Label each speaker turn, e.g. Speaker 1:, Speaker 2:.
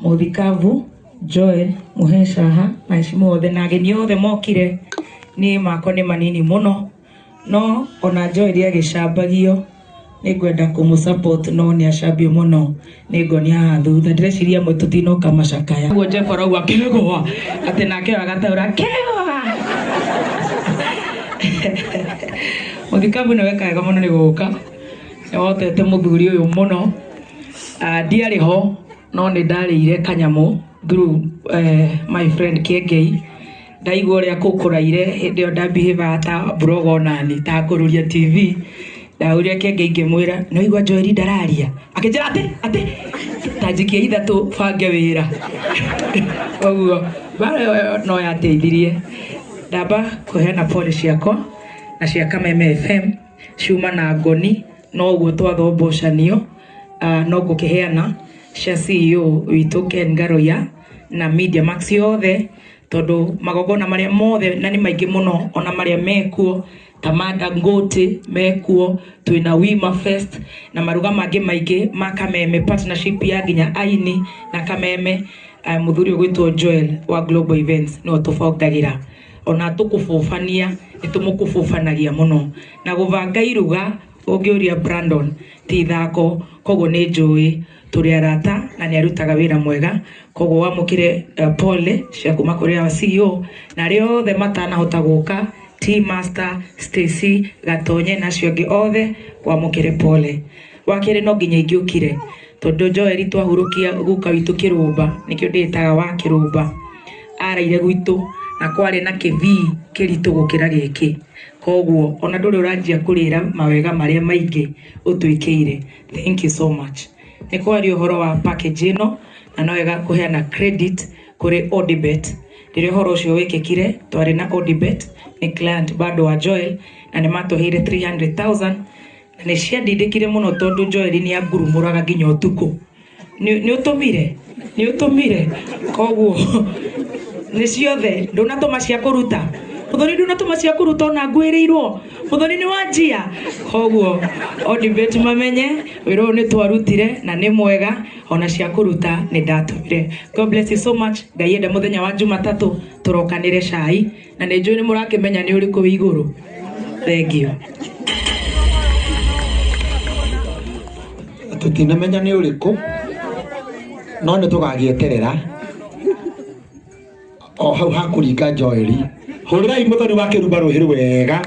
Speaker 1: Muthikavu Joel Muheshaha na heshima othe na ageni othe mokire ni mako ni manini muno no ona Joel agicambagio ni gwenda kumusupport no ni acambio muno ni ngonia haha thutha ndireciria mwe tutinoka macakaya guo Jeff arauga kegwa ati nake agataura kegwa Muthikavu ni wekaga muno ni guka wotete muthuri uyu muno ndiari ho no ni ndarire kanyamu through my friend Kengei ndaigua ria kukuraire hindi ndabehave ta blog onani ta kururia TV ndauria Kengei ngimwira no igua Joel ndararia akinjira ati tajikia ithatu bange wira oguo bare no yateithirie ndamba kuheana pole ciakwa na cia Kameme FM ciuma na ngoni no guo twathombocanio no gukiheana cia CEO witu Ken Garoya na Media Max yothe tondu magogona maria mothe na ni maingi muno ona maria mekuo Tamada Ngote mekuo twina Wima Fest na maruga mangi maingi ma Kameme partnership ya ginya Aini na Kameme muthuri gwitwo Joel wa Global Events no tufogdagira ona tukufufania nitumukufufanagia muno na guvanga iruga ungiuria Brandon ti thako kogo ni njui turi arata na ni arutaga wira mwega kogo wamukire pole cia kuma kuri wa CEO na rio the matana hota guka Team Master Stacy Gatonye na ciongi othe wamukire pole wakire no nginya ingiukire tondu Joel twahurukia guka witu kirumba nikio nditaga wa kirumba araire gwitu na kwari na kivi kiritu gukira giki koguo ona nduri uranjia kurira mawega maria maingi utwikire thank you so much ni kwari uhoro wa package ino na no wega kuheana credit kuri Odibet ndire horo ucio wikikire twari na Odibet ni client bado wa Joel na ni matohire 300,000 na ni ciandindikire muno tondu Joel ni agurumuraga nginya utuku ni utumire koguo ni ciothe ndunatuma cia kuruta muthoni ndunatuma cia kuruta ona ngwirirwo muthoni ni wanjia koguo Odibet mamenye wiro ni twarutire na ni mwega ona cia kuruta ni ndatumire. God bless you so much. Ngai enda muthenya wa Jumatatu turokanire cai na ni njui ni murakimenya ni uriku wi iguru. Thank you.
Speaker 2: Tutinamenya ni uriku no ni tugagieterera o hau hakuringa Joel hurirai muthoni wa kirumba ruhiru wega.